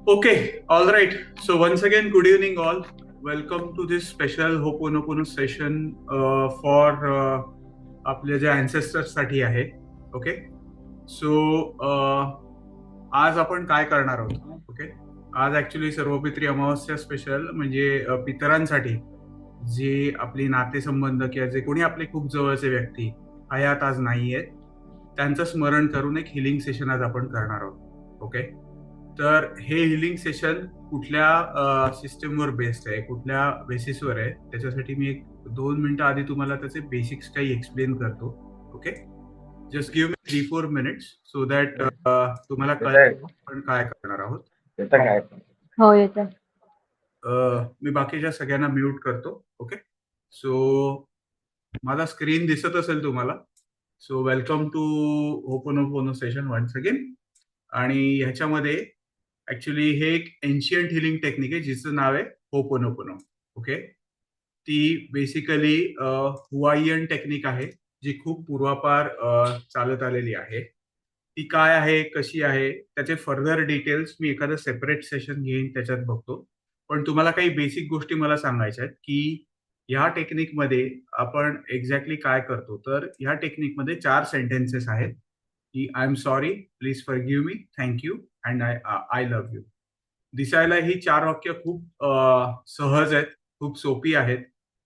Okay, all right. So once again, good evening, all. Welcome to this special Ho'oponopono session for आपल्या ज्या ancestors साठी आहे. Okay, so आज आपण काय करणार आहोत? ओके, आज ऍक्च्युली सर्वपित्री अमावस्या स्पेशल म्हणजे पितरांसाठी जे आपली नातेसंबंध किंवा जे कोणी आपले खूप जवळचे व्यक्ती हयात आज नाही आहेत त्यांचं स्मरण करून एक हिलिंग सेशन आज आपण करणार आहोत. ओके, तर हे हिलिंग सेशन कुठल्या सिस्टमवर बेस्ड आहे, कुठल्या बेसिसवर आहे, त्याच्यासाठी मी एक 2 मिनिटं आधी तुम्हाला त्याचे बेसिक्स काही एक्सप्लेन करतो. Okay, just give me 3-4 minutes so that तुम्हाला कळेल आपण काय करणार आहोत. हो येतं. मी बाकीच्या सगळ्यांना म्यूट करतो. ओके, सो माझा स्क्रीन दिसत असेल तुम्हाला. So welcome to ho'oponopono session once again. आणि ह्याच्यामध्ये ऍक्च्युली हे एक एन्शियंट हिलिंग टेक्निक आहे जिचं नाव आहे होपोनोपोनो. ओके, ती बेसिकली हुआयन टेक्निक आहे जी खूप पूर्वापार चालत आलेली आहे. ती काय आहे, कशी आहे, त्याचे फर्दर डिटेल्स मी एखादं सेपरेट सेशन घेईन, त्याच्यात बघतो. पण तुम्हाला काही बेसिक गोष्टी मला सांगायच्या आहेत की ह्या टेक्निकमध्ये आपण एक्झॅक्टली काय करतो. तर ह्या टेक्निकमध्ये 4 सेंटेन्सेस आहेत की I am sorry, please forgive me, thank you and I love you. दिसायला ही 4 वाक्य खूप सहज आहेत, खूप सोपी आहेत.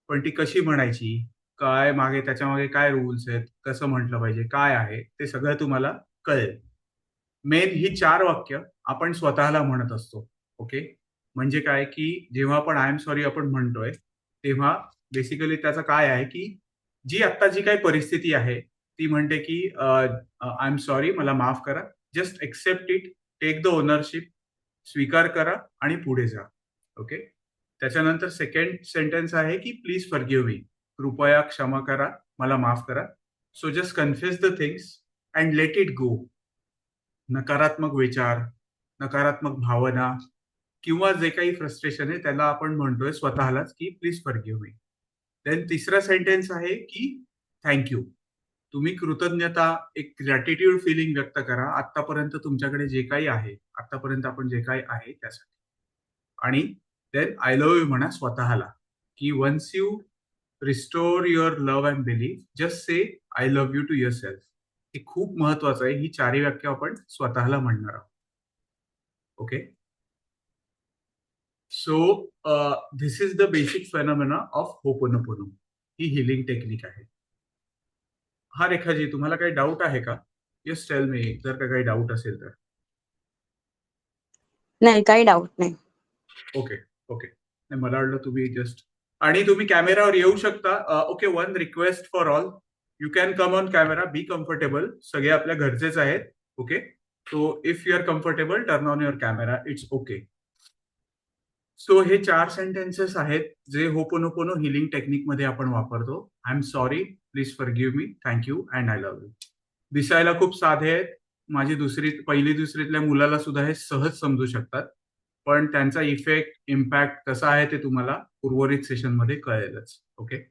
पण ती कशी म्हणायची, काय मागे त्याच्यामागे काय रूल्स आहेत, कसं म्हटलं पाहिजे, काय आहे, ते सगळं तुम्हाला कळेल. मेन ही 4 वाक्य आपण स्वतःला म्हणत असतो. ओके, म्हणजे काय की जेव्हा आपण आय एम सॉरी आपण म्हणतोय तेव्हा बेसिकली त्याचं काय आहे की जी काही परिस्थिती आहे ती म्हणते की आय एम सॉरी, मला माफ करा, just accept it, take the ownership, स्वीकार करा आणि पुढे जा. ओके, त्याच्यानंतर सेकंड सेंटेन्स आहे की प्लीज फॉरगिव्ह मी, कृपया क्षमा करा, मला माफ करा. So just confess the things and let it go. नकारात्मक विचार, नकारात्मक भावना किंवा जे काही फ्रस्ट्रेशन आहे त्याला आपण म्हणतोय स्वतःलाच की प्लीज फॉरगिव्ह मी. देन तिसरा सेंटेन्स आहे की थँक्यू. तुम्ही कृतज्ञता, एक ग्रॅटिट्यूड फिलिंग व्यक्त करा आतापर्यंत तुमच्याकडे जे काही आहे, आतापर्यंत आपण जे काही आहे त्यासाठी. आणि देन आय लव्ह यू म्हणा स्वतःला की once you restore your love and believe, just say I love you to yourself. हे खूप महत्वाचं आहे. ही 4ही वाक्य आपण स्वतःला म्हणणार आहोत. Okay, so this is the basic phenomena of ho'oponopono. He healing technique आहे. हा रेखाजी, तुम्हाला काही डाऊट आहे का? यस टेल मी, जर का काही डाऊट असेल तर. नाही, काही डाऊट नाही. ओके ओके, मला वाटलं तुम्ही जस्ट, आणि तुम्ही कॅमेरावर येऊ शकता. Okay, one request for all, you can come on camera, be comfortable, सगळे आपल्या घरचेच आहेत. Okay, so if you are comfortable turn on your camera, it's okay. So हे 4 सेंटेन्सेस आहेत जे होपोनोपोनो हिलिंग टेक्निकमध्ये आपण वापरतो. I am sorry, please forgive me, thank you and I love you. दिसायला खूप साधे आहेत. माझी पहिली दुसरीतल्या मुलाला सुद्धा हे सहज समजू शकतात. पण त्यांचा इफेक्ट, इम्पॅक्ट कसा आहे ते तुम्हाला उर्वरित सेशनमध्ये कळेलच. ओके,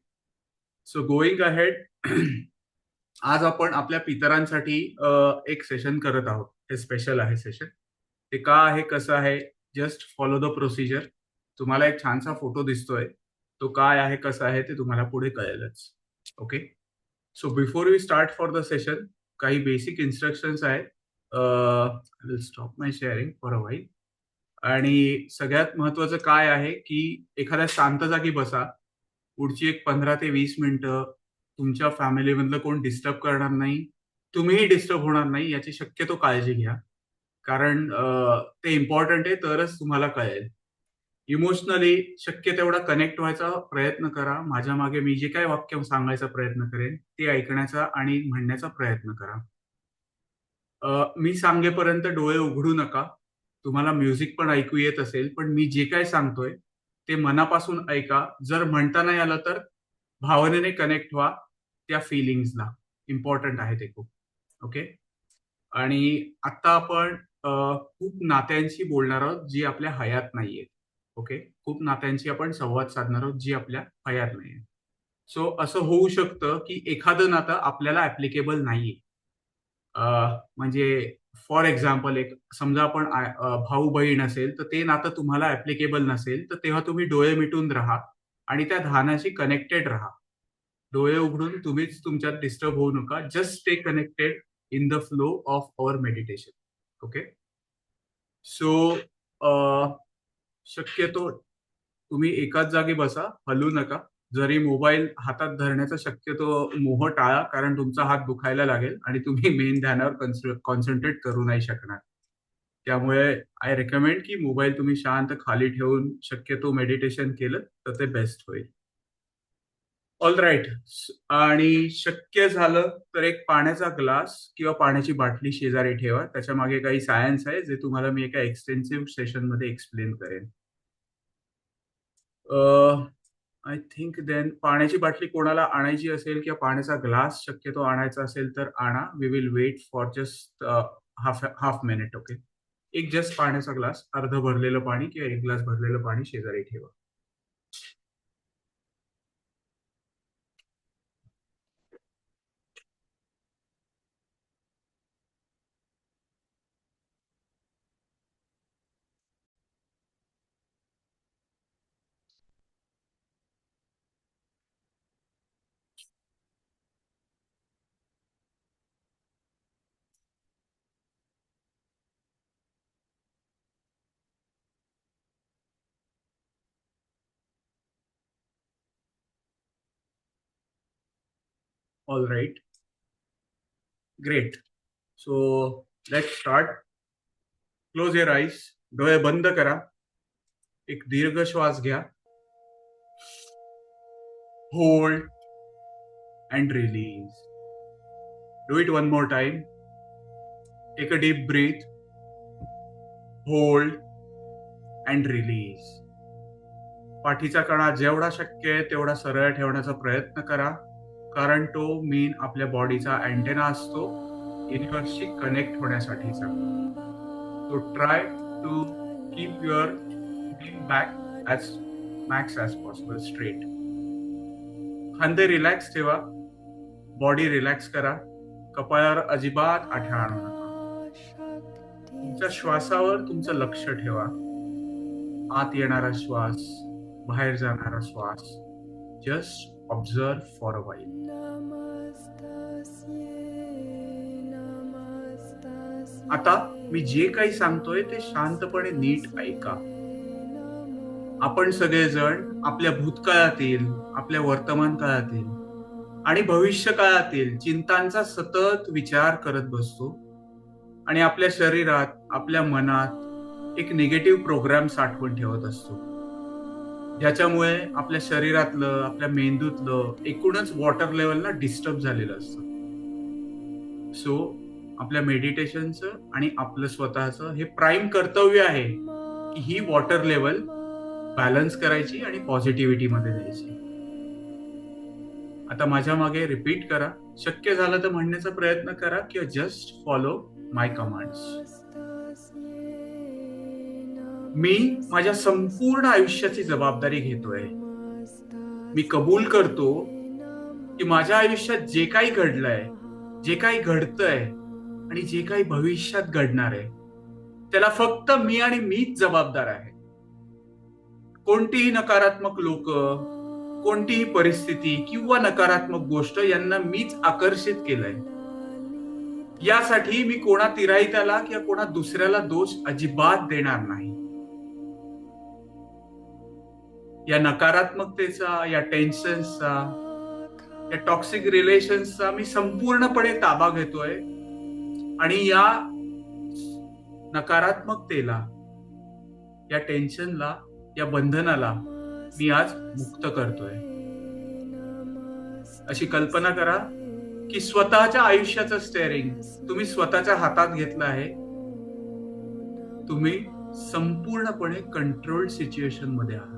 सो गोईंग अहेड, आज आपण आपल्या पितरांसाठी एक सेशन करत आहोत. हे स्पेशल आहे सेशन. ते का आहे, कसं आहे, जस्ट फॉलो द प्रोसिजर. तुम्हाला एक छानसा फोटो दिसतोय, तो काय आहे, कसा आहे, ते तुम्हाला पुढे कळेलच. Okay, so before we start for the session, काही बेसिक इन्स्ट्रक्शन्स आहेत. Will stop my sharing for a while. आणि सगळ्यात महत्वाचं काय आहे की एखाद्या शांत जागी बसा. पुढची एक 15 ते 20 मिनिटं तुमच्या फॅमिलीमधलं कोण डिस्टर्ब करणार नाही, तुम्हीही डिस्टर्ब होणार नाही याची शक्यतो काळजी घ्या. कारण ते इम्पॉर्टंट आहे, तरच तुम्हाला कळेल. इमोशनली शक्य तेवढा कनेक्ट व्हायचा प्रयत्न करा. माझ्या मागे मी जे काही वाक्य सांगायचा प्रयत्न करेन ते ऐकण्याचा आणि म्हणण्याचा प्रयत्न करा. मी सांगेपर्यंत डोळे उघडू नका. तुम्हाला म्युझिक पण ऐकू येत असेल, पण मी जे काय सांगतोय ते मनापासून ऐका. जर म्हणता नाही आलं तर भावनेने कनेक्ट व्हा त्या फिलिंग्सला. इम्पॉर्टंट आहे ते खूप. ओके, आणि आता आपण खूप नात्यांशी बोलणार आहोत जी आपल्या हयात नाहीयेत. ओके, खूप नात्यांशी आपण संवाद साधणार आहोत जी आपल्या हयात नाहीये. सो असं होऊ शकतं की एखादं नातं आपल्याला ऍप्लिकेबल नाहीये. म्हणजे फॉर एक्झाम्पल एक समजा आपण भाऊ बहीण असेल तर ते नातं तुम्हाला ऍप्लिकेबल नसेल तर तेव्हा तुम्ही डोळे मिटून राहा आणि त्या ध्यानाशी कनेक्टेड राहा. डोळे उघडून तुम्हीच तुमच्यात डिस्टर्ब होऊ नका. Just stay connected in the flow of our meditation. Okay. So शक्यतो तुम्ही एकाच जागी बसा, हलू नका. जरी मोबाईल हातात धरण्याचा शक्यतो मोह टाळा, कारण तुमचा हात दुखायला लागेल आणि तुम्ही मेन ध्यानावर कॉन्सन्ट्रेट करू नाही शकणार. त्यामुळे आय रेकमेंड की मोबाईल तुम्ही शांत खाली ठेवून शक्यतो मेडिटेशन केलं तर ते बेस्ट होईल. All right. आणि शक्य झालं तर एक पाण्याचा ग्लास किंवा पाण्याची बाटली शेजारी ठेवा. त्याच्या मागे काही सायन्स आहे जे तुम्हाला मी एका एक्सटेन्सिव्ह सेशनमध्ये एक्सप्लेन करेन. आय थिंक देन पाण्याची बाटली कोणाला आणायची असेल किंवा पाण्याचा ग्लास शक्यतो आणायचा असेल तर आणा. We will wait for just half minute. Okay. एक जस्ट पाण्याचा ग्लास, अर्ध भरलेलं पाणी किंवा एक ग्लास भरलेलं पाणी शेजारी ठेवा. All right. Great. So let's start. Close your eyes. डोळे बंद करा. एक दीर्घ श्वास घ्या. Hold and release. Do it one more time. Take a deep breath. Hold and release. पाठीचा कणा जेवढा शक्य आहे तेवढा सरळ ठेवण्याचा प्रयत्न करा, कारण तो मेन आपल्या बॉडीचा अँटेना असतो युनिव्हर्सशी कनेक्ट होण्यासाठीचा. So try to keep your back as max as possible straight. खांदे रिलॅक्स ठेवा. बॉडी रिलॅक्स करा. कपाळावर अजिबात आठ्या आणू नका. तुमच्या श्वासावर तुमचं लक्ष ठेवा. आत येणारा श्वास, बाहेर जाणारा श्वास. Just observe for a while. आता मी जे काही सांगतोय ते शांतपणे नीट ऐका. आपण सगळेजण आपल्या भूतकाळातील, आपल्या वर्तमान काळातील आणि भविष्य काळातील चिंतांचा सतत विचार करत बसतो आणि आपल्या शरीरात, आपल्या मनात एक निगेटिव्ह प्रोग्राम साठवून ठेवत असतो, ज्याच्यामुळे आपल्या शरीरातलं, आपल्या मेंदूतलं एकूणच वॉटर लेवलला डिस्टर्ब झालेलं असतं. सो आपल्या मेडिटेशनचं आणि आपलं स्वतःचं हे प्राईम कर्तव्य आहे की ही वॉटर लेवल बॅलन्स करायची आणि पॉझिटिव्हिटी मध्ये द्यायची. आता माझ्या मागे रिपीट करा. शक्य झालं तर म्हणण्याचा प्रयत्न करा किंवा जस्ट फॉलो माय कमांड्स. मी माझ्या संपूर्ण आयुष्याची जबाबदारी घेतोय. मी कबूल करतो की माझ्या आयुष्यात जे काही घडलंय, जे काही घडतंय आणि जे काही भविष्यात घडणार आहे त्याला फक्त मी आणि मीच जबाबदार आहे. कोणतीही नकारात्मक लोक, कोणतीही परिस्थिती किंवा नकारात्मक गोष्ट यांना मीच आकर्षित केलंय. यासाठी मी कोणा तिराहित्याला किंवा कोणा दुसऱ्याला दोष अजिबात देणार नाही. या नकारात्मकतेचा, या टेन्शन्सचा, या टॉक्सिक रिलेशन्सचा मी संपूर्णपणे ताबा घेतोय आणि या नकारात्मकतेला, या टेन्शनला, या बंधनाला मी आज मुक्त करतोय. अशी कल्पना करा की स्वतःच्या आयुष्याचं स्टेअरिंग तुम्ही स्वतःच्या हातात घेतलं आहे. तुम्ही संपूर्णपणे कंट्रोल्ड सिच्युएशन मध्ये आहात.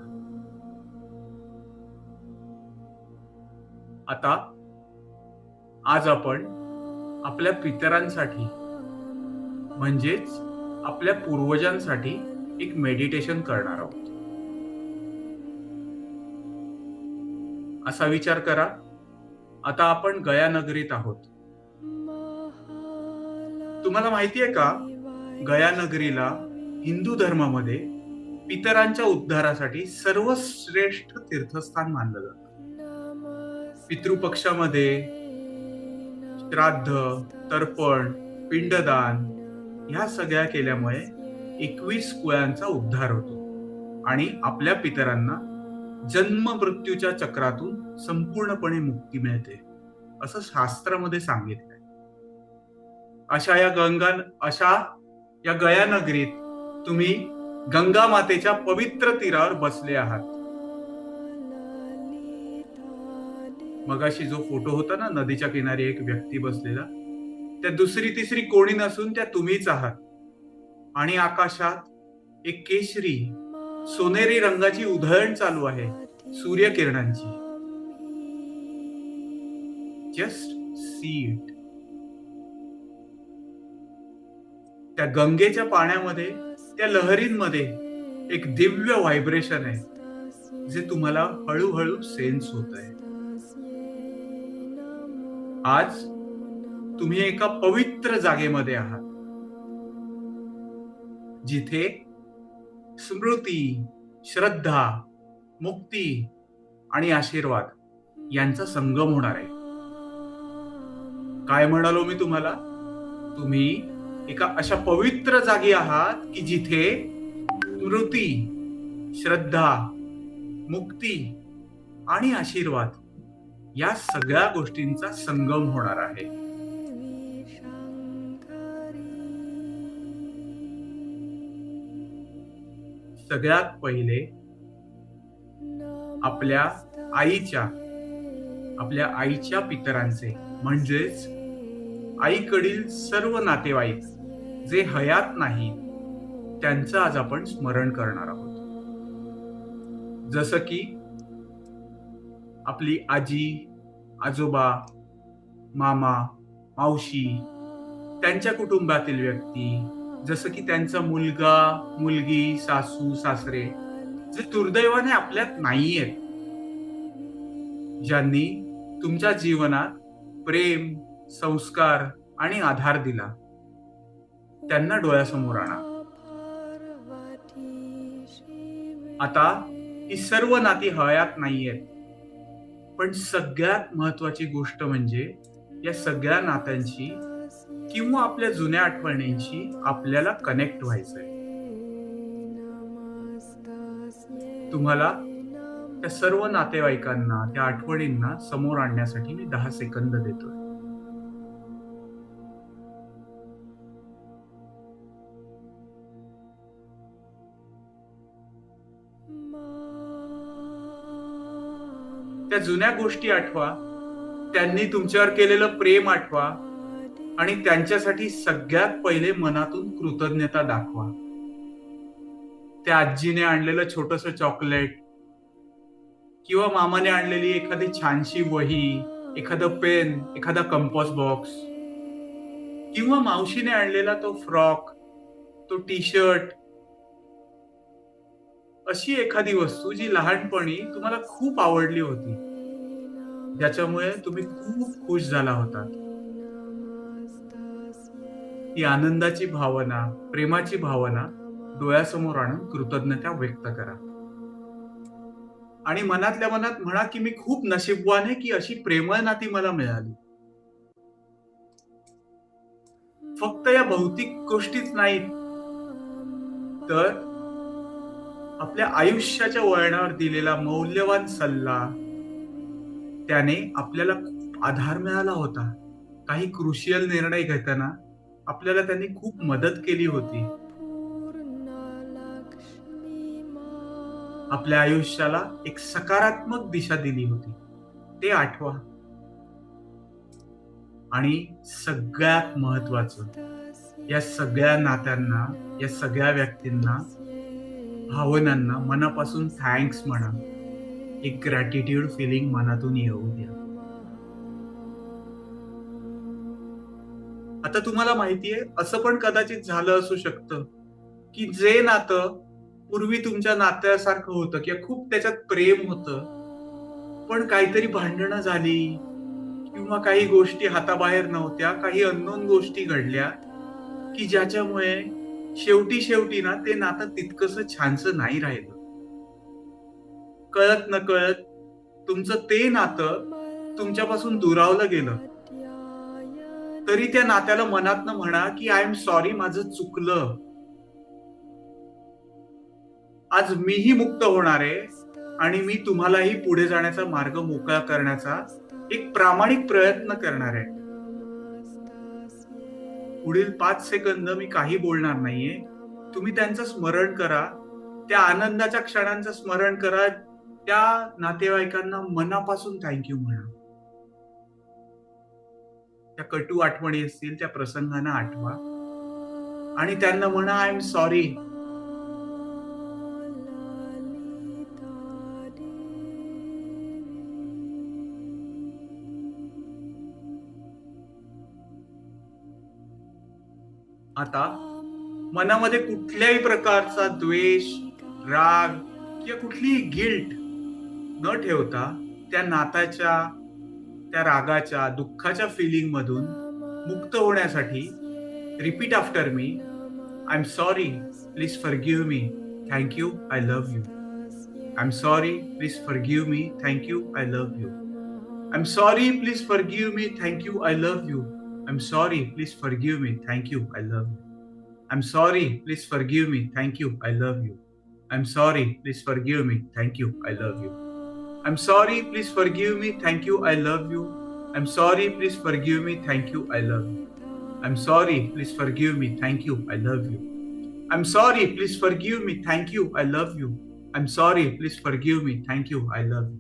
आता आज आपण आपल्या पितरांसाठी म्हणजेच आपल्या पूर्वजांसाठी एक मेडिटेशन करणार आहोत. असा विचार करा, आता आपण गया नगरीत आहोत. तुम्हाला माहितीये का, गया नगरीला हिंदू धर्मामध्ये पितरांच्या उद्धारासाठी सर्वश्रेष्ठ तीर्थस्थान मानलं जातं. पितृपक्षामध्ये श्राद्ध, तर्पण, पिंडदान ह्या सगळ्या केल्यामुळे 21 कुळांचा उद्धार होतो आणि आपल्या पितरांना जन्म मृत्यूच्या चक्रातून संपूर्णपणे मुक्ती मिळते, असं शास्त्रामध्ये सांगितलंय. अशा या गया नगरीत तुम्ही गंगा मातेच्या पवित्र तीरावर बसले आहात. मगाशी जो फोटो होता ना, नदीच्या किनारी एक व्यक्ती बसलेला, त्या दुसरी तिसरी कोणी नसून त्या तुम्हीच आहात. आणि आकाशात एक केशरी सोनेरी रंगाची उधळण चालू आहे सूर्यकिरणांची. Just see it. त्या गंगेच्या पाण्यामध्ये, त्या लहरींमध्ये एक दिव्य व्हायब्रेशन आहे जे तुम्हाला हळूहळू सेन्स होत आहे. आज तुम्ही एका पवित्र जागेमध्ये आहात जिथे स्मृती, श्रद्धा, मुक्ती आणि आशीर्वाद यांचा संगम होणार आहे. काय म्हणालो मी तुम्हाला? तुम्ही एका अशा पवित्र जागी आहात की जिथे स्मृती, श्रद्धा, मुक्ती आणि आशीर्वाद या सगळ्या गोष्टींचा संगम होणार आहे. सगळ्यात पहिले आपल्या आईच्या पितरांचे म्हणजेच आईकडील सर्व नातेवाईक जे हयात नाही त्यांचं आज आपण स्मरण करणार आहोत. जसं की आपली आजी, आजोबा, मामा, मावशी, त्यांच्या कुटुंबातील व्यक्ती, जसं की त्यांचा मुलगा, मुलगी, सासू, सासरे जे दुर्दैवाने आपल्यात नाहीयेत, ज्यांनी तुमच्या जीवनात प्रेम, संस्कार आणि आधार दिला, त्यांना डोळ्यासमोर आणा. आता ही सर्व नाती हयात नाहीयेत, पण सगळ्यात महत्वाची गोष्ट म्हणजे या सगळ्या नात्यांशी किंवा आपल्या जुन्या आठवणींशी आपल्याला कनेक्ट व्हायचंय. तुम्हाला त्या सर्व नातेवाईकांना, त्या आठवणींना समोर आणण्यासाठी मी 10 सेकंद देतोय. त्या जुन्या गोष्टी आठवा, त्यांनी तुमच्यावर केलेलं प्रेम आठवा आणि त्यांच्यासाठी सगळ्यात पहिले मनातून कृतज्ञता दाखवा. त्या आजीने आणलेलं छोटंसं चॉकलेट किंवा मामाने आणलेली एखादी छानशी वही, एखादं पेन, एखादा कंपॉस बॉक्स किंवा मावशीने आणलेला तो फ्रॉक, तो टी शर्ट, अशी एखादी वस्तू जी लहानपणी तुम्हाला खूप आवडली होती, ज्याच्यामुळे तुम्ही खूप खुश झाला होता. ती आनंदाची भावना, प्रेमाची भावना डोळ्यासमोर आणून कृतज्ञता व्यक्त करा आणि मनातल्या मनात म्हणा की मी खूप नशीबवान आहे की अशी प्रेमळ नाती मला मिळाली. फक्त या भौतिक गोष्टीच नाहीत, तर आपल्या आयुष्याच्या वळणावर दिलेला मौल्यवान सल्ला, त्याने आपल्याला खूप आधार मिळाला होता. काही क्रुशियल निर्णय घेताना आपल्याला त्यांनी खूप मदत केली होती. आपल्या आयुष्याला एक सकारात्मक दिशा दिली होती, ते आठवा. आणि सगळ्यात महत्वाचं, या सगळ्या नात्यांना, या सगळ्या व्यक्तींना, भावनांना मनापासून थँक्स म्हणा. एक ग्रॅटिट्यूड फिलिंग मनातून येऊ द्या. आता तुम्हाला माहितीये, असं पण कदाचित झालं असू शकतं की जे नातं पूर्वी तुमच्या नात्यासारखं होतं किंवा खूप त्याच्यात प्रेम होतं, पण काहीतरी भांडणं झाली किंवा काही गोष्टी हाताबाहेर नव्हत्या, काही अननोन गोष्टी घडल्या की ज्याच्यामुळे शेवटी ना ते नातं तितकंसं छानसं नाही राहिलं. कळत न कळत तुमचं ते नातं तुमच्यापासून दुरावलं गेलं. तरी त्या नात्याला मनातनं म्हणा की आय एम सॉरी, माझं चुकलं. आज मीही मुक्त होणार आहे आणि मी तुम्हालाही पुढे जाण्याचा मार्ग मोकळा करण्याचा एक प्रामाणिक प्रयत्न करणार आहे. पुढील 5 सेकंद मी काही बोलणार नाहीये. तुम्ही त्यांचं स्मरण करा, त्या आनंदाच्या क्षणांचं स्मरण करा, त्या नातेवाईकांना मनापासून थँक्यू म्हणा. त्या कटू आठवणी असतील त्या प्रसंगांना आठवा आणि त्यांना म्हणा आय एम सॉरी. आता मनामध्ये कुठल्याही प्रकारचा द्वेष, राग किंवा कुठलीही गिल्ट न ठेवता त्या नात्याच्या, त्या रागाच्या, दुःखाच्या फिलिंग मधून मुक्त होण्यासाठी repeat after me. I am sorry, please forgive me, thank you, I love you. I am sorry, please forgive me, thank you, I love you. I am sorry, please forgive me, thank you, I love you. I'm sorry, please forgive me. Thank you. I love you. I'm sorry, please forgive me. Thank you. I love you. I'm sorry, please forgive me. Thank you. I love you. I'm sorry, please forgive me. Thank you. I love you. I'm sorry, please forgive me. Thank you. I love you. I'm sorry, please forgive me. Thank you. I love you. I'm sorry, please forgive me. Thank you. I love you. I'm sorry, please forgive me. Thank you. I love you.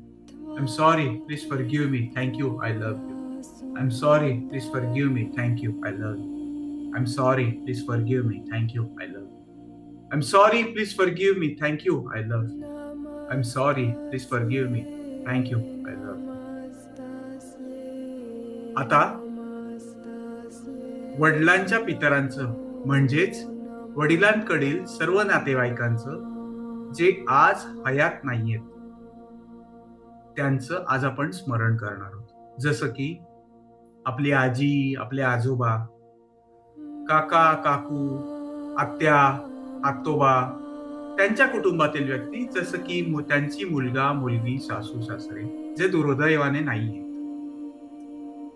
I'm sorry, please forgive me. Thank you. I love you. I'm sorry, please forgive me. Thank you. I love you. I'm sorry, please forgive me. Thank you. I love you. I'm sorry, please forgive me. Thank you. I love you. I'm sorry, please forgive me. Thank you. I love you. आता वडिलांच्या पितरांचं म्हणजेच वडिलांकडील सर्व नातेवाईकांचं जे आज हयात नाहीयेत त्यांचं आज आपण स्मरण करणार आहोत. जसं की आपली आजी, आपले आजोबा, काका, काकू, आत्या, आतोबा, त्यांच्या कुटुंबातील व्यक्ती जसं की त्यांची मुलगा, मुलगी, सासू, सासरे जे दुर्दैवाने नाहीये.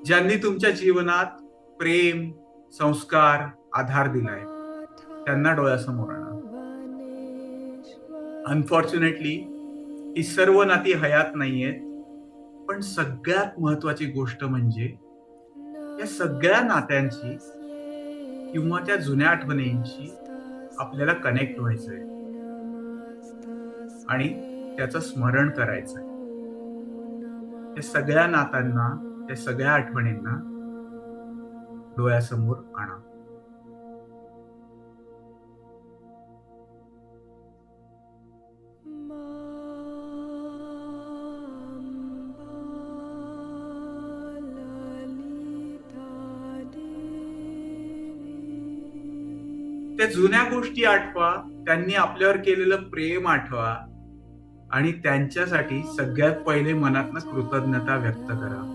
ज्यांनी तुमच्या जीवनात प्रेम, संस्कार, आधार दिलाय त्यांना डोळ्यासमोर आणा. अनफॉर्च्युनेटली ही सर्व नाती हयात नाहीयेत, पण सगळ्यात महत्वाची गोष्ट म्हणजे या सगळ्या नात्यांची किंवा त्या जुन्या आठवणींशी आपल्याला कनेक्ट व्हायचंय आणि त्याचं स्मरण करायचंय. त्या सगळ्या नात्यांना, त्या सगळ्या आठवणींना डोळ्यासमोर आणा. त्या जुन्या गोष्टी आठवा, त्यांनी आपल्यावर केलेलं प्रेम आठवा आणि त्यांच्यासाठी सगळ्यात पहिले मनातनं कृतज्ञता व्यक्त करा.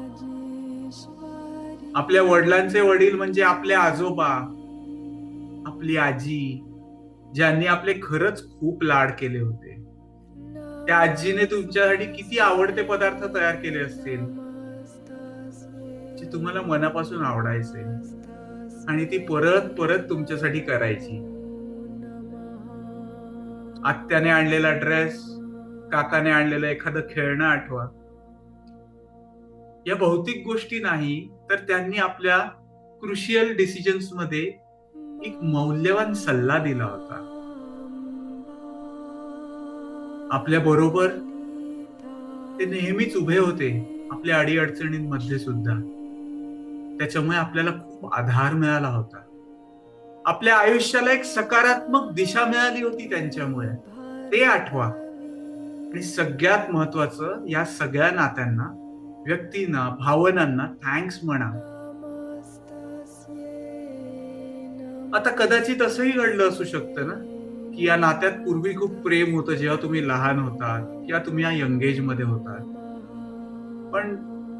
आपल्या वडिलांचे वडील म्हणजे आपले आजोबा, आपली आजी, ज्यांनी आपले खरंच खूप लाड केले होते. त्या आजीने तुमच्यासाठी किती आवडते पदार्थ तयार केले असतील जे तुम्हाला मनापासून आवडायचे आणि ती परत परत तुमच्यासाठी करायची. आत्याने आणलेला ड्रेस, काकाने आणलेलं एखादं खेळणं आठवा. या भौतिक गोष्टी नाही तर त्यांनी आपल्या क्रुशियल डिसिजन्स मध्ये एक मौल्यवान सल्ला दिला होता. आपल्या बरोबर ते नेहमीच उभे होते आपल्या अडीअडचणींमध्ये सुद्धा. त्याच्यामुळे आपल्याला खूप आधार मिळाला होता. आपल्या आयुष्याला एक सकारात्मक दिशा मिळाली होती त्यांच्यामुळे. ते आठवा. आणि सगळ्यात महत्वाचं, या सगळ्या नात्यांना, व्यक्तींना, भावनांना थँक्स म्हणा. आता कदाचित असंही घडलं असू शकतं ना की या नात्यात पूर्वी खूप प्रेम होतं जेव्हा तुम्ही लहान होतात किंवा तुम्ही या यंग एज मध्ये होतात, पण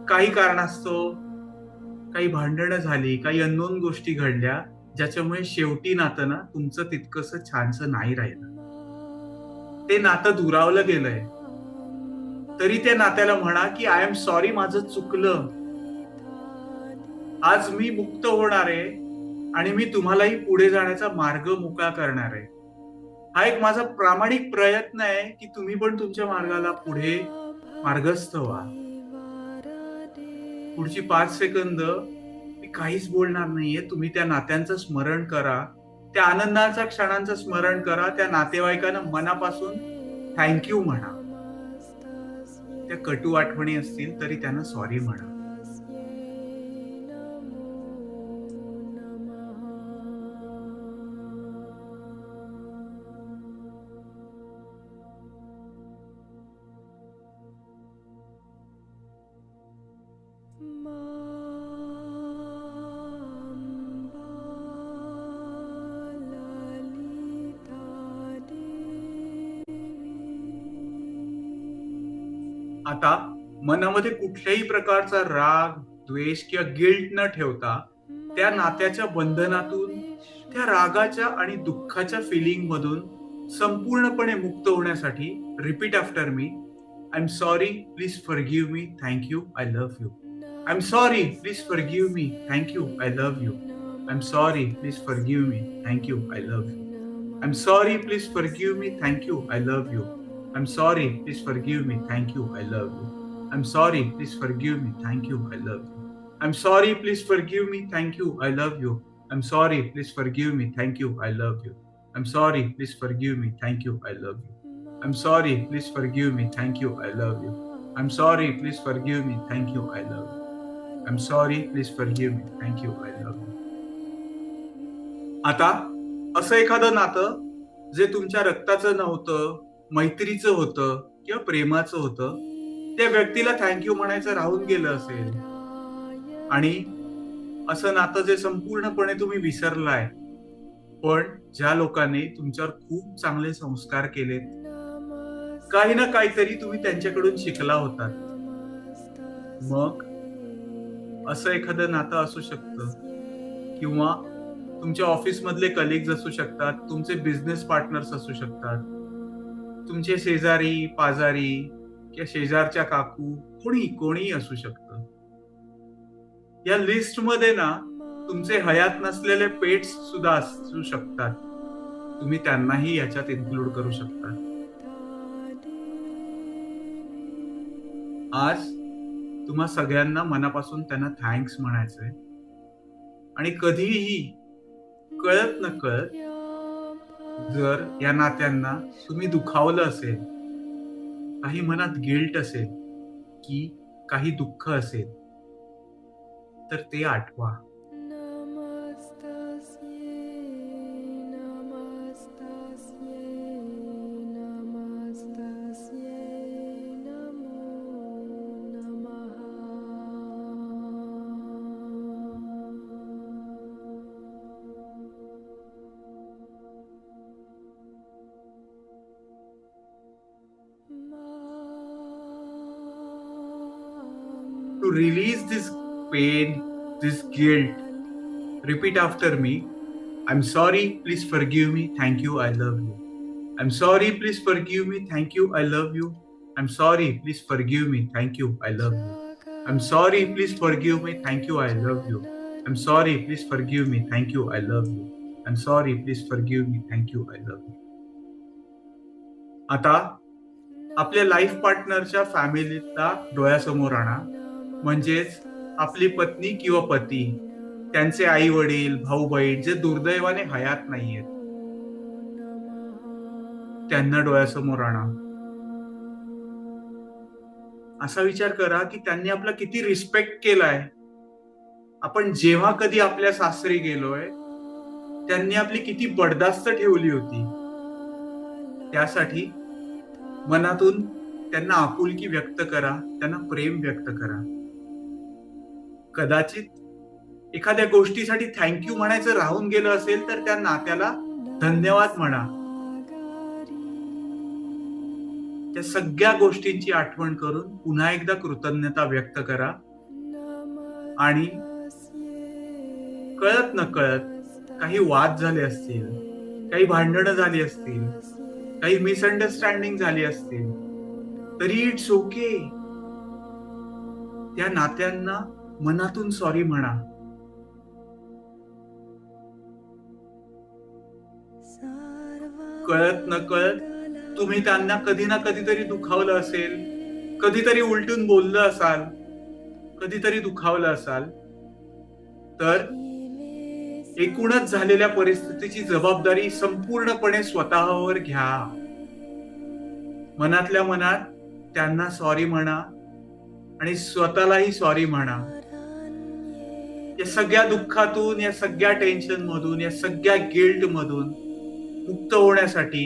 काही कारणास्तव काही भांडणं झाली, काही अननोन गोष्टी घडल्या ज्याच्यामुळे शेवटी नातं ना तुमचं तितकंसं छानसं नाही राहिलं. ते नातं दुरावलं गेलंय. तरी त्या नात्याला म्हणा की आय एम सॉरी, माझं चुकलं. आज मी मुक्त होणार आहे आणि मी तुम्हालाही पुढे जाण्याचा मार्ग मोकळा करणार आहे. हा एक माझा प्रामाणिक प्रयत्न आहे की तुम्ही पण तुमच्या मार्गाला पुढे मार्गस्थ व्हा. पुढची 5 सेकंद मी काहीच बोलणार नाहीये. तुम्ही त्या नात्यांचं स्मरण करा, त्या आनंदाच्या क्षणांचं स्मरण करा, त्या नातेवाईकांना मनापासून थँक्यू म्हणा. त्या कटू आठवणी असतील तरी त्यांना सॉरी म्हणा. आता मनामध्ये कुठल्याही प्रकारचा राग, द्वेष किंवा गिल्ट न ठेवता त्या नात्याच्या बंधनातून, त्या रागाच्या आणि दुःखाच्या फिलिंग मधून संपूर्णपणे मुक्त होण्यासाठी repeat after me. I am sorry, please forgive me, thank you, I love you. I am sorry, please forgive me, thank you, I love you. I am sorry, please forgive me, thank you, I love you. I am sorry, please forgive me, thank you, I love you. I'm sorry, please forgive me, thank you, I love you. I'm sorry, please forgive me, thank you, I love you. I'm sorry, please forgive me, thank you, I love you. I'm sorry, please forgive me, thank you, I love you. I'm sorry, please forgive me, thank you, I love you. I'm sorry, please forgive me, thank you, I love you. I'm sorry, please forgive me, thank you, I love you. I'm sorry, please forgive me, thank you, I love you. आता असं एखादं नातं जे तुमच्या रक्ताचं नव्हतं, मैत्रीचं होतं किंवा प्रेमाचं होतं, त्या व्यक्तीला थँक्यू म्हणायचं राहून गेलं असेल आणि असं नातं जे संपूर्णपणे तुम्ही विसरलाय, पण ज्या लोकांनी तुमच्यावर खूप चांगले संस्कार केलेत, काही ना काहीतरी तुम्ही त्यांच्याकडून शिकला होतात. मग असं एखादं नातं असू शकतं किंवा तुमच्या ऑफिस मधले कलिग्स असू शकतात, तुमचे बिझनेस पार्टनर्स असू शकतात, तुमचे शेजारी पाजारी किंवा शेजारच्या काकू, कोणीही असू शकतं. या लिस्ट मध्ये ना तुमचे हयात नसलेले पेट्स सुद्धा असू शकतात. तुम्ही त्यांनाही याच्यात इन्क्लूड करू शकता. आज तुम्हा सगळ्यांना मनापासून त्यांना थँक्स म्हणायचंय आणि कधीही कळत नकळत जर या नात्यांना तुम्ही दुखावलं असेल, काही मनात गिल्ट असेल की काही दुःख असेल, तर ते आठवा. To release this pain, this guilt, repeat after me. I'm sorry, please forgive me, thank you, I love you. I'm sorry, please forgive me, thank you, I love you. I'm sorry, please forgive me, thank you, I love you. I'm sorry, please forgive me, thank you, I love you. I'm sorry, please forgive me, thank you, I love you. I'm sorry, please forgive me, thank you, I love you. आता आपल्या life पार्टनरच्या फॅमिलीला डोळ्यासमोर आणा. म्हणजेच आपली पत्नी किंवा पती, त्यांचे आई वडील, भाऊ बहीण जे दुर्दैवाने हयात नाहीयेत, त्यांना डोळ्यासमोर आणा. असा विचार करा की त्यांनी आपला किती रिस्पेक्ट केलाय. आपण जेव्हा कधी आपल्या सासरी गेलोय, त्यांनी आपली किती बडदास्त ठेवली होती. त्यासाठी मनातून त्यांना आपुलकी व्यक्त करा, त्यांना प्रेम व्यक्त करा. कदाचित एखाद्या गोष्टीसाठी थँक्यू म्हणायचं राहून गेलं असेल तर त्या नात्याला धन्यवाद म्हणा. त्या सगळ्या गोष्टींची आठवण करून पुन्हा एकदा कृतज्ञता व्यक्त करा आणि कळत नकळत काही वाद झाले असतील, काही भांडणं झाली असतील, काही मिसअंडरस्टँडिंग झाली असतील, तरी इट्स ओके. त्या नात्यांना मनातून सॉरी म्हणा. कळत नकळत तुम्ही त्यांना कधी ना कधीतरी दुखावलं असेल, कधीतरी उलटून बोललं असाल, कधीतरी दुखावलं असाल, तर एकूणच झालेल्या परिस्थितीची जबाबदारी संपूर्णपणे स्वतःवर घ्या. मनातल्या मनात त्यांना सॉरी म्हणा आणि स्वतःलाही सॉरी म्हणा. या सगळ्या दुःखातून, या सगळ्या टेन्शन मधून, या सगळ्या गिल्ट मधून मुक्त होण्यासाठी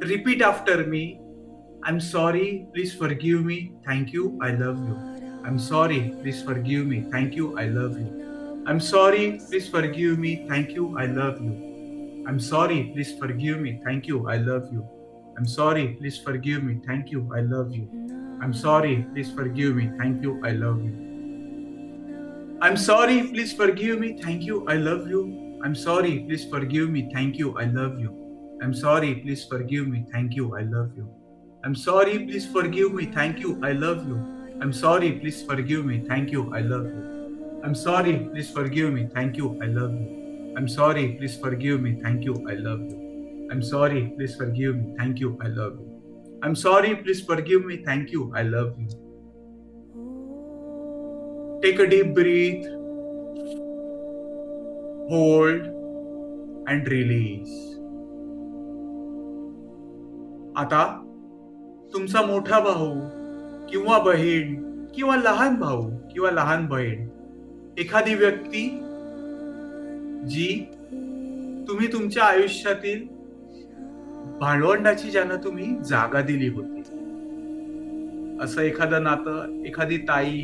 repeat after me. I am sorry, please forgive me, thank you, I love you. I am sorry, please forgive me, thank you, I love you. I am sorry, please forgive me, thank you, I love you. I am sorry, please forgive me, thank you, I love you. I am sorry, please forgive me, thank you, I love you. I am sorry, please forgive me, thank you, I love you. I'm sorry, please forgive me, thank you, I love you. I'm sorry, please forgive me, thank you, I love you. I'm sorry, please forgive me, thank you, I love you. I'm sorry, please forgive me, thank you, I love you. I'm sorry, please forgive me, thank you, I love you. I'm sorry, please forgive me, thank you, I love you. I'm sorry, please forgive me, thank you, I love you. I'm sorry, please forgive me, thank you, I love you. I'm sorry, please forgive me, thank you, I love you. Take a deep breath, hold and release. आता तुमचा मोठा भाऊ किंवा बहीण किंवा लहान भाऊ किंवा लहान बहीण, एखादी व्यक्ती जी तुम्ही तुमच्या आयुष्यातील भांडवंडाची ज्यांना तुम्ही जागा दिली होती, असं एखादं नातं, एखादी ताई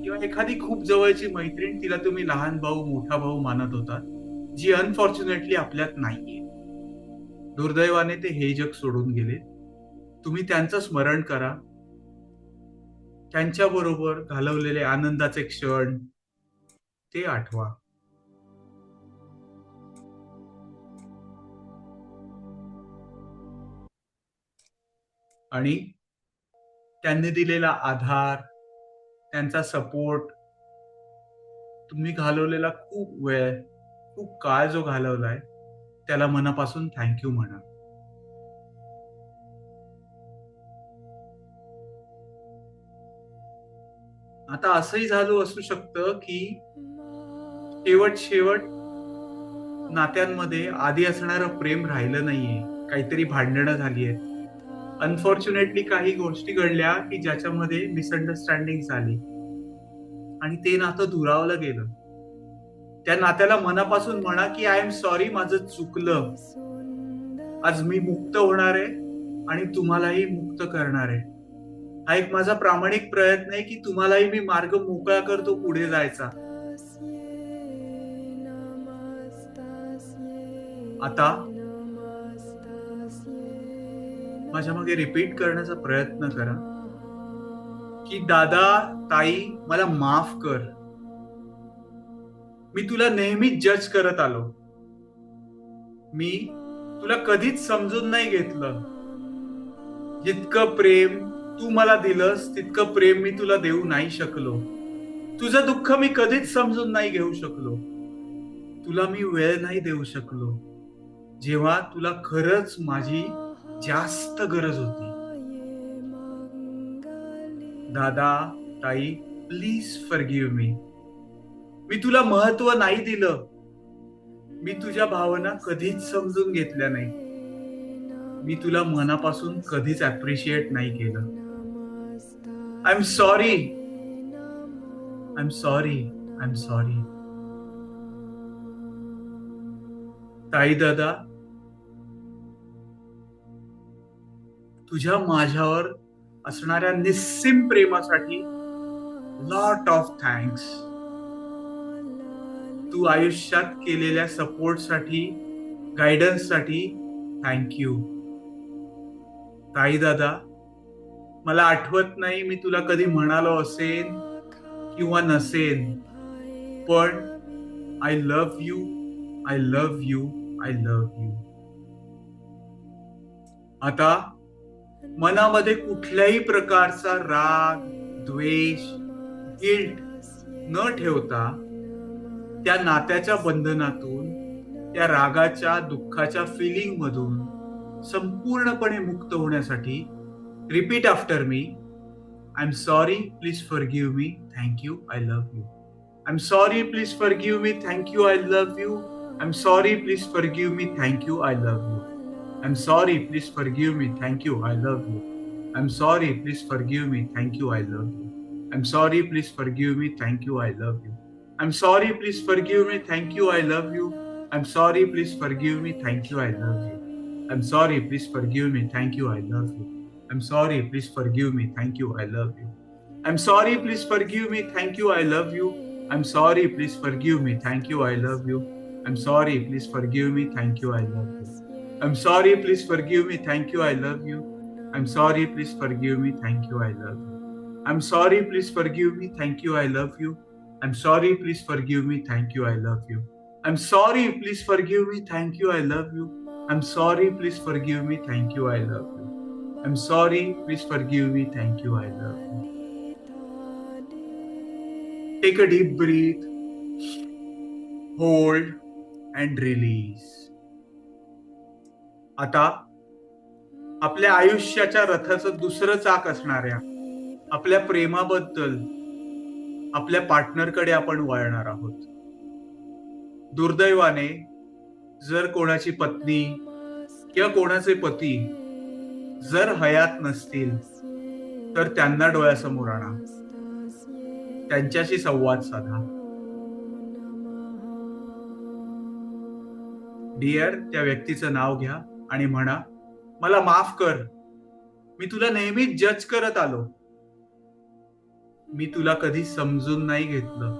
किंवा एखादी खूप जवळची मैत्रीण, तिला तुम्ही लहान भाऊ मोठा भाऊ मानत होतात, जी अनफॉर्च्युनेटली आपल्यात नाहीये. दुर्दैवाने ते हे जग सोडून गेले. तुम्ही त्यांचं स्मरण करा, त्यांच्या बरोबर घालवलेले आनंदाचे क्षण ते आठवा. आणि त्यांनी दिलेला आधार, त्यांचा सपोर्ट, तुम्ही घालवलेला खूप वेळ, खूप काळ जो घालवलाय, त्याला मनापासून थँक्यू म्हणा. आता असंही झालं असू शकतं की शेवट नात्यांमध्ये आधी असणारं प्रेम राहिलं नाहीये, काहीतरी भांडणं झाली आहेत. अनफॉर्च्युनेटली काही गोष्टी घडल्या की ज्याच्यामध्ये मिसअंडरस्टँडिंग झाली आणि ते नातं दुरावलं गेलं. त्या नात्याला मनापासून म्हणा की आय एम सॉरी, माझं चुकलं. आज मी मुक्त होणार आहे आणि तुम्हालाही मुक्त करणार आहे. हा एक माझा प्रामाणिक प्रयत्न आहे की तुम्हालाही मी मार्ग मोकळा करतो पुढे जायचा. आता माझ्या मागे रिपीट करण्याचा प्रयत्न करा की दादा, ताई, मला माफ कर. मी तुला नेहमीच जज करत आलो. मी तुला कधीच समजून नाही घेतलं. जितकं प्रेम तू मला दिलंस तितकं प्रेम मी तुला देऊ नाही शकलो. तुझं दुःख मी कधीच समजून नाही घेऊ शकलो. तुला मी वेळ नाही देऊ शकलो, जेव्हा तुला खरंच माझी जास्त गरज होती. दादा, ताई, प्लीज फॉरगिव्ह मी. मी तुला महत्व नाही दिलं. मी तुझ्या भावना कधीच समजून घेतल्या नाही. मी तुला मनापासून कधीच अप्रिशिएट नाही केलं. I am sorry, I am sorry, I am sorry. ताई, दादा, तुझ्या माझ्यावर असणाऱ्या निस्सीम प्रेमासाठी लॉट ऑफ थँक्स. तू आयुष्यात केलेल्या सपोर्टसाठी, गायडन्ससाठी थँक्यू. ताई, दादा, मला आठवत नाही मी तुला कधी म्हणालो असेन किंवा नसेन, पण I love you I love you, I love you. आता मनामध्ये कुठल्याही प्रकारचा राग, द्वेष, गिल्ट न ठेवता त्या नात्याच्या बंधनातून, त्या रागाच्या, दुःखाच्या फिलिंग मधून संपूर्णपणे मुक्त होण्यासाठी repeat after me. I am sorry, please forgive me, thank you, I love you. I am sorry, please forgive me, thank you, I love you. I am sorry, please forgive me, thank you, I love you. I'm sorry, please forgive me. Thank you. I love you. I'm sorry, please forgive me. Thank you. I love you. I'm sorry, please forgive me. Thank you. I love you. I'm sorry, please forgive me. Thank you. I love you. I'm sorry, please forgive me. Thank you. I love you. I'm sorry, please forgive me. Thank you. I love you. I'm sorry, please forgive me. Thank you. I love you. I'm sorry, please forgive me. Thank you. I love you. I'm sorry, please forgive me. Thank you. I love you. I'm sorry, please forgive me. Thank you. I love you. I'm sorry, please forgive me. Thank you. I love you. I'm sorry, please forgive me. Thank you. I love you. I'm sorry, please forgive me. Thank you. I love you. I'm sorry, please forgive me. Thank you. I love you. I'm sorry, please forgive me. Thank you. I love you. I'm sorry, please forgive me. Thank you. I love you. I'm sorry, please forgive me. Thank you. I love you. Take a deep breath. Hold and release. आता आपल्या आयुष्याच्या रथाचं दुसरं चाक असणाऱ्या आपल्या प्रेमाबद्दल आपल्या पार्टनरकडे आपण वळणार आहोत. दुर्दैवाने जर कोणाची पत्नी किंवा कोणाचे पती जर हयात नसतील तर त्यांना डोळ्यासमोर आणा, त्यांच्याशी संवाद साधा. डिअर, त्या व्यक्तीचं नाव घ्या आणि म्हणा, मला माफ कर, मी तुला नेहमीच जज करत आलो, मी तुला कधी समजून नाही घेतलं.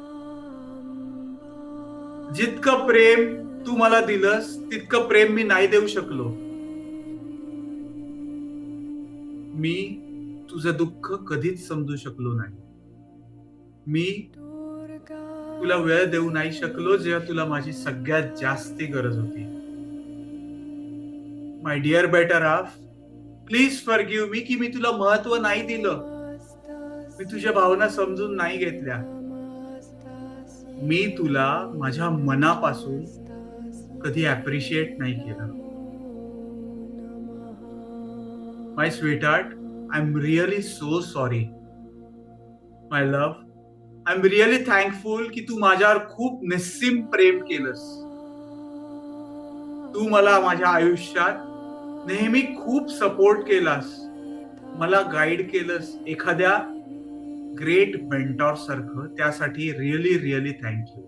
जितकं प्रेम तू मला दिलंस तितकं प्रेम मी नाही देऊ शकलो. मी तुझं दुःख कधीच समजू शकलो नाही. मी तुला वेळ देऊ नाही शकलो जेव्हा तुला माझी सगळ्यात जास्ती गरज होती. My dear better half, please forgive me की मी तुला महत्व नाही दिलं, मी तुझ्या भावना समजून नाही घेतल्या. मी तुला माझ्या मनापासून कधी अप्रिशिएट नाही केलं. My sweetheart, I am really so sorry. My love, I am really thankful की तू माझ्यावर खूप निस्सीम प्रेम केलंस. तू मला माझ्या आयुष्यात नेहमी खूप सपोर्ट केलास, मला गाईड केलंस एखाद्या ग्रेट मेंटॉर सारखं. त्यासाठी रिअली रिअली थँक्यू.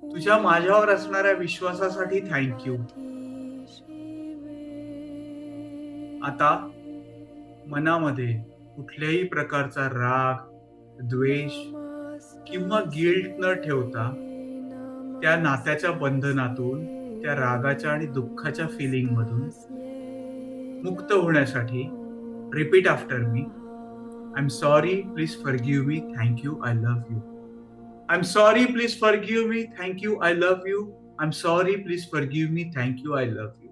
तुझ्या माझ्यावर असणाऱ्या विश्वासासाठी थँक्यू. आता मनामध्ये कुठल्याही प्रकारचा राग, द्वेष किंवा गिल्ट न ठेवता त्या नात्याच्या बंधनातून, त्या रागाच्या आणि दुःखाच्या फिलिंग मधून मुक्त होण्यासाठी repeat after me. I am sorry, please forgive me, thank you, I love you. I am sorry, please forgive me, thank you, I love you. I am sorry, please forgive me, thank you, I love you.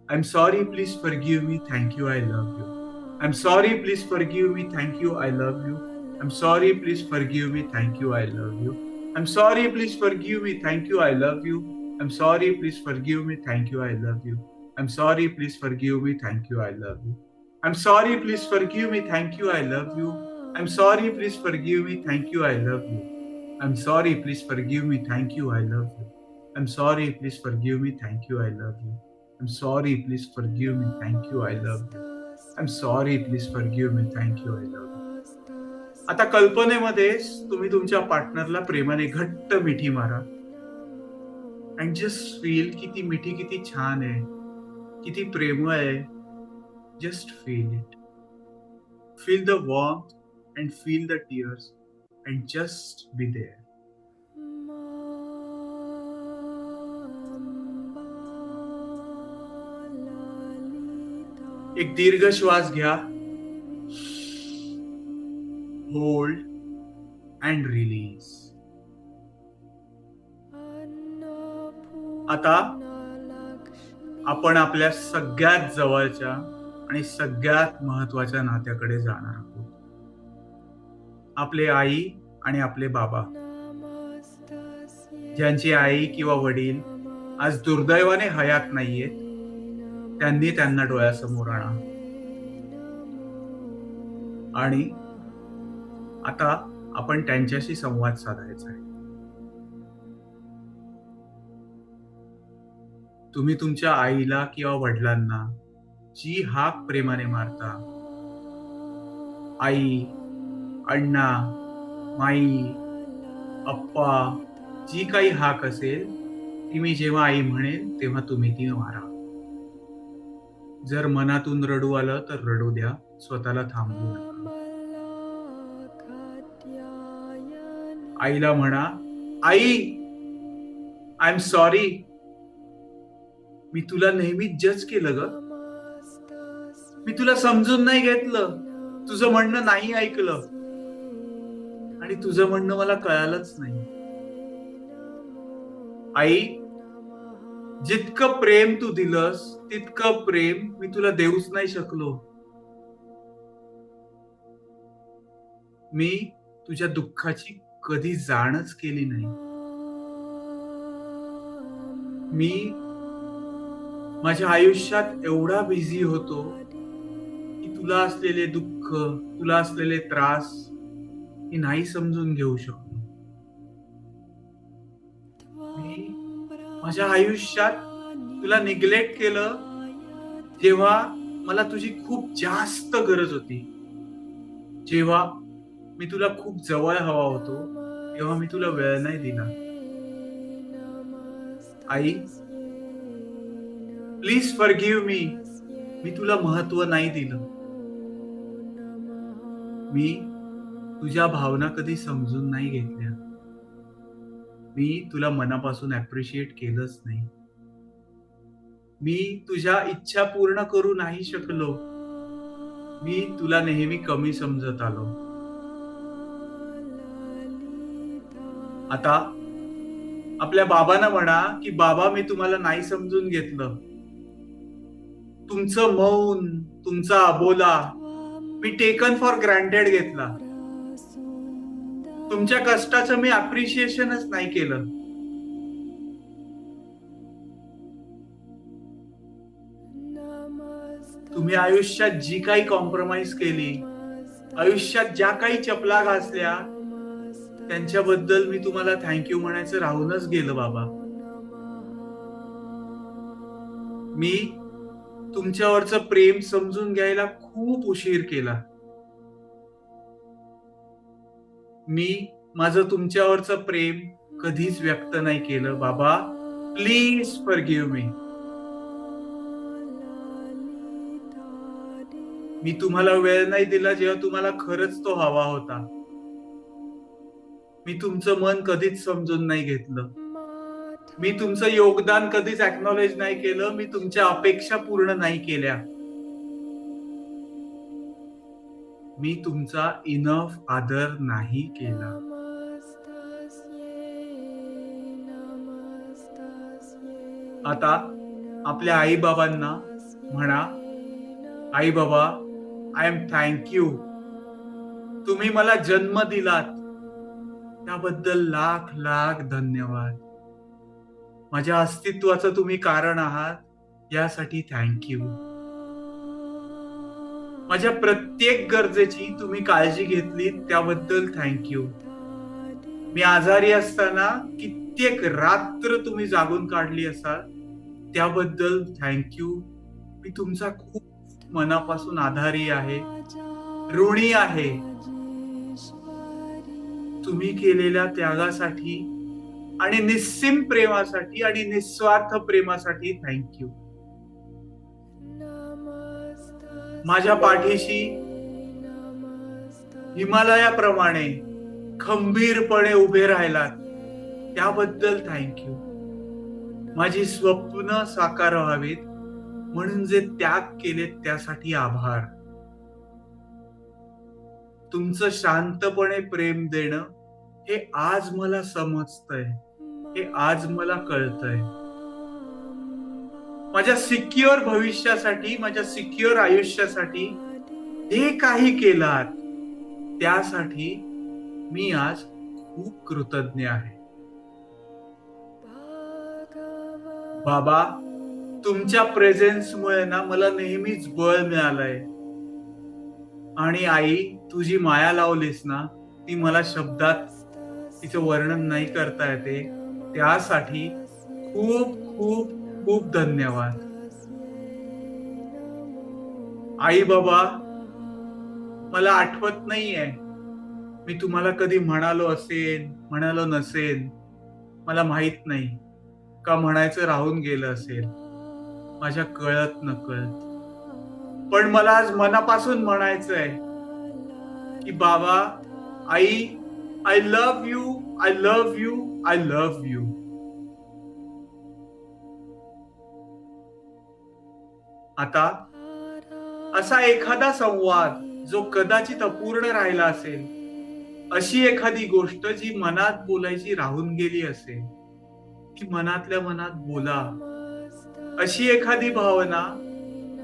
I am sorry, please forgive me, thank you, I love you. I am sorry, please forgive me, thank you, I love you. I am sorry, please forgive me, thank you, I love you. I'm sorry, please forgive me. Thank you. I love you. I'm sorry, please forgive me. Thank you. I love you. I'm sorry, please forgive me. Thank you. I love you. I'm sorry, please forgive me. Thank you. I love you. I'm sorry, please forgive me. Thank you. I love you. I'm sorry, please forgive me. Thank you. I love you. I'm sorry, please forgive me. Thank you. I love you. I'm sorry, please forgive me. Thank you. I love you. I'm sorry, please forgive me. Thank you. I love you. आता कल्पनेमध्येच तुम्ही तुमच्या पार्टनरला प्रेमाने घट्ट मिठी मारा and just feel की ती मिठी किती छान आहे, किती प्रेमळ आहे. Just feel it. Feel the warmth and feel the tears and just be there. एक दीर्घ श्वास घ्या. Hold and release. आता आपण आपल्या सगळ्यात जवळच्या आणि सगळ्यात महत्वाच्या नात्याकडे जाणार आहोत. आपले आई आणि आपले बाबा. ज्यांची आई किंवा वडील आज दुर्दैवाने हयात नाहीयेत, त्यांनी त्यांना डोळ्यासमोर आणा. आणि आता आपण त्यांच्याशी संवाद साधायचा आहे. तुम्ही तुमच्या आईला किंवा वडिलांना जी हाक प्रेमाने मारता, आई, अण्णा, माई, अप्पा, जी काही हाक असेल ती मी जेव्हा आई म्हणेन तेव्हा तुम्ही ती मारा. जर मनातून रडू आलं तर रडू द्या, स्वतःला थांबवू नका. आईला म्हणा, आई, आय एम सॉरी. मी तुला नेहमी जज केलं ग. मी तुला समजून नाही घेतलं, तुझं म्हणणं नाही ऐकलं आणि तुझं म्हणणं मला कळालंच नाही. आई, जितकं प्रेम तू दिलंस तितकं प्रेम मी तुला देऊच नाही शकलो. मी तुझ्या दुःखाची कधी जाणच केली नाही. मी माझ्या आयुष्यात एवढा बिझी होतो की तुला असलेले दुःख, तुला असलेले त्रास मी नाही समजून घेऊ शकलो. मी माझ्या आयुष्यात तुला निग्लेक्ट केलं जेव्हा मला तुझी खूप जास्त गरज होती. जेव्हा मी तुला खूप जवळ हवा होतो तेव्हा मी तुला वेळ नाही दिला. आई, प्लीज फॉरगिव्ह मी. मी तुला महत्व नाही दिलं. मी तुझ्या भावना कधी समजून नाही घेतल्या. मी तुला मनापासून अप्रिशिएट केलंच नाही. मी तुझ्या इच्छा पूर्ण करू नाही शकलो. मी तुला नेहमी कमी समजत आलो. आता आपल्या बाबांना म्हणा की बाबा, मी तुम्हाला नाही समजून घेतलं. तुमचं मौन, तुमचा अबोला मी टेकन फॉर ग्रँटेड घेतला. तुमच्या कष्टाचं मी अप्रिशिएशनच नाही केलं. तुम्ही आयुष्यात जी काही कॉम्प्रोमाइज केली, आयुष्यात ज्या काही चपला घासल्या, त्यांच्याबद्दल मी तुम्हाला थँक्यू म्हणायचं राहूनच गेलं बाबा. मी तुमच्यावरचं प्रेम समजून घ्यायला खूप उशीर केला. मी माझं तुमच्यावरचं प्रेम कधीच व्यक्त नाही केलं बाबा. प्लीज फॉरगिव्ह मी. मी तुम्हाला वेळ नाही दिला जेव्हा तुम्हाला खरंच तो हवा होता. मी तुमचं मन कधीच समजून नाही घेतलं. मी तुमचं योगदान कधीच अॅक्नॉलेज नाही केलं. मी तुमच्या अपेक्षा पूर्ण नाही केल्या. मी तुमचा इनफ आदर नाही केला. आता आपल्या आई बाबांना म्हणा, आई बाबा, आय एम थँक्यू. तुम्ही मला जन्म दिलात त्याबद्दल लाख लाख धन्यवाद. माझ्या अस्तित्वाचं तुम्ही कारण आहात यासाठी थँक्यू. माझ्या प्रत्येक गरजेची तुम्ही काळजी घेतली त्याबद्दल थँक्यू. मी आजारी असताना कित्येक रात्र तुम्ही जागून काढली असाल त्याबद्दल थँक्यू. मी तुमचा खूप मनापासून आभारी आहे, ऋणी आहे. तुम्ही केलेल्या त्यागासाठी आणि निस्सीम प्रेमासाठी आणि निस्वार्थ प्रेमासाठी थँक्यू. माझ्या पाठीशी हिमालयाप्रमाणे खंबीरपणे उभे राहिलात त्याबद्दल थँक्यू. माझी स्वप्न साकार व्हावीत म्हणून जे त्याग केले त्यासाठी आभार. तुमचं शांतपणे प्रेम देणं हे आज मला समजतंय, हे आज मला कळतंय. माझ्या सिक्युअर भविष्यासाठी, माझ्या सिक्युअर आयुष्यासाठी जे काही केलात त्यासाठी मी आज खूप कृतज्ञ आहे. बाबा, तुमच्या प्रेझेन्समुळे ना मला नेहमीच बळ मिळालंय. आणि आई, तू जी माया लावलीस ना ती मला शब्दात तिचं वर्णन नाही करता येते. त्यासाठी खूप खूप खूप धन्यवाद. आई बाबा, मला आठवत नाहीये मी तुम्हाला कधी म्हणालो असेल, म्हणालो नसेल, मला माहित नाही. का म्हणायचं राहून गेलं असेल माझ्या कळत नकळत. पण मला आज मनापासून म्हणायचंय की बाबा, आई, I love you, I love you, I love you. आता असा एखादा संवाद जो कदाचित अपूर्ण राहिला असेल, अशी एखादी गोष्ट जी मनात बोलायची राहून गेली असेल, ती मनातल्या मनात बोला. अशी एखादी भावना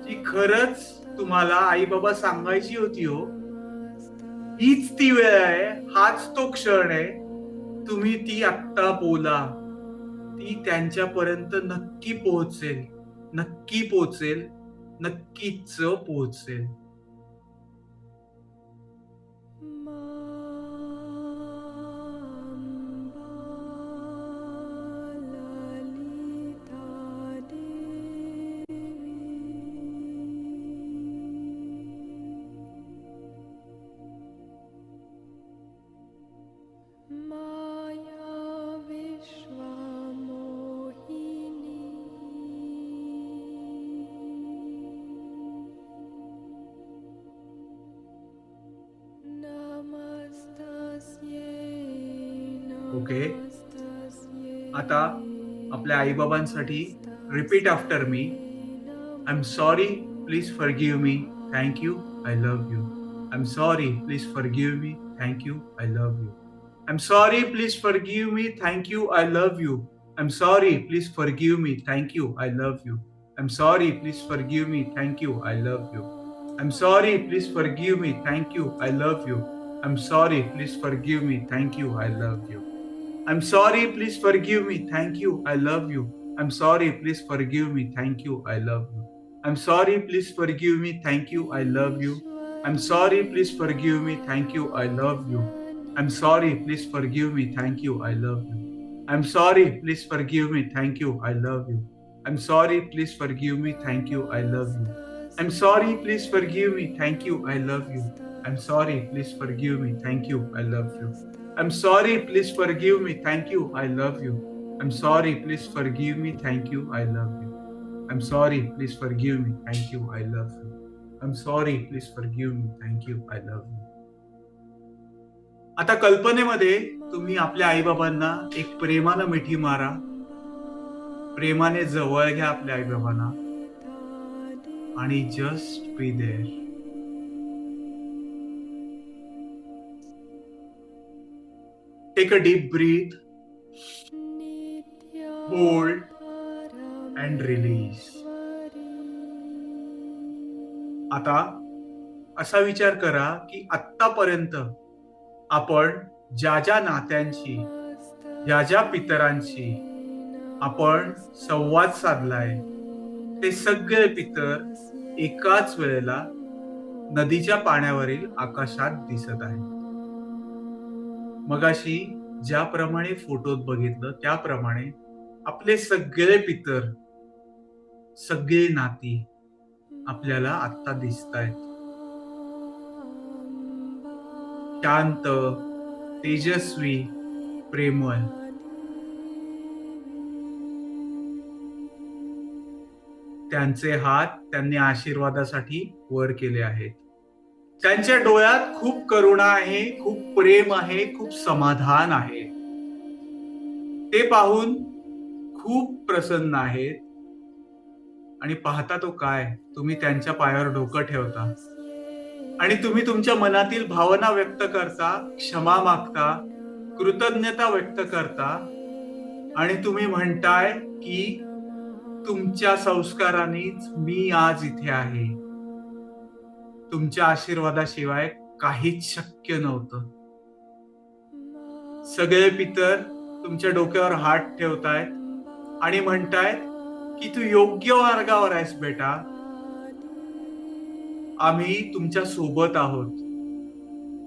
जी खरंच तुम्हाला आई बाबा सांगायची होती हो, हीच ती वेळ आहे, हाच तो क्षण आहे. तुम्ही ती आत्ता बोला. ती त्यांच्यापर्यंत नक्की पोहोचेल, नक्की पोहोचेल, नक्कीच पोहोचेल. ओके, आता आपल्या आईबाबांसाठी repeat after me. I am sorry, please forgive me, thank you, I love you. I am sorry, please forgive me, thank you, I love you. I am sorry, please forgive me, thank you, I love you. I am sorry, please forgive me, thank you, I love you. I am sorry, please forgive me, thank you, I love you. I am sorry, please forgive me, thank you, I love you. I am sorry, please forgive me, thank you, I love you. I'm sorry, please forgive me. Thank you. I love you. I'm sorry, please forgive me. Thank you. I love you. I'm sorry, please forgive me. Thank you. I love you. I'm sorry, please forgive me. Thank you. I love you. I'm sorry, please forgive me. Thank you. I love you. I'm sorry, please forgive me. Thank you. I love you. I'm sorry, please forgive me. Thank you. I love you. I'm sorry, please forgive me. Thank you. I love you. I'm sorry, please forgive me. Thank you. I love you. I'm sorry, please forgive me. Thank you. I love you. I'm sorry, please forgive me. Thank you. I love you. I'm sorry, please forgive me. Thank you. I love you. I'm sorry, please forgive me. Thank you. I love you. आता कल्पनेमध्ये तुम्ही आपल्या आईबाबांना एक प्रेमानं मिठी मारा. प्रेमाने जवळ घ्या आपल्या आईबाबांना आणि just be there. Take a deep breath, hold and release. आता असा विचार करा की आत्तापर्यंत आपण ज्या ज्या नात्यांची, ज्या ज्या पितरांची आपण संवाद साधलाय, ते सगळे पितर एकाच वेळेला नदीच्या पाण्यावरील आकाशात दिसत आहेत. मगाशी ज्याप्रमाणे फोटोत बघितलं त्याप्रमाणे आपले सगळे पितर, सगळे नाती आपल्याला आत्ता दिसतायत. शांत, तेजस्वी, प्रेमळ. त्यांचे हात त्यांनी आशीर्वादासाठी वर केले आहेत. त्यांच्या डोळ्यात खूप करुणा आहे, खूप प्रेम आहे, खूप समाधान आहे. ते पाहून खूप प्रसन्न आहेत. आणि पाहता तो काय, तुम्ही त्यांच्या पायावर डोकं ठेवता आणि तुम्ही तुमच्या मनातील भावना व्यक्त करता, क्षमा मागता, कृतज्ञता व्यक्त करता आणि तुम्ही म्हणताय की तुमच्या संस्कारानेच मी आज इथे आहे. तुमच्या आशीर्वादाशिवाय काहीच शक्य नव्हतं. सगळे पितर तुमच्या डोक्यावर हात ठेवतायत आणि म्हणतायत की तू योग्य मार्गावर आहेस बेटा. आम्ही तुमच्या सोबत आहोत.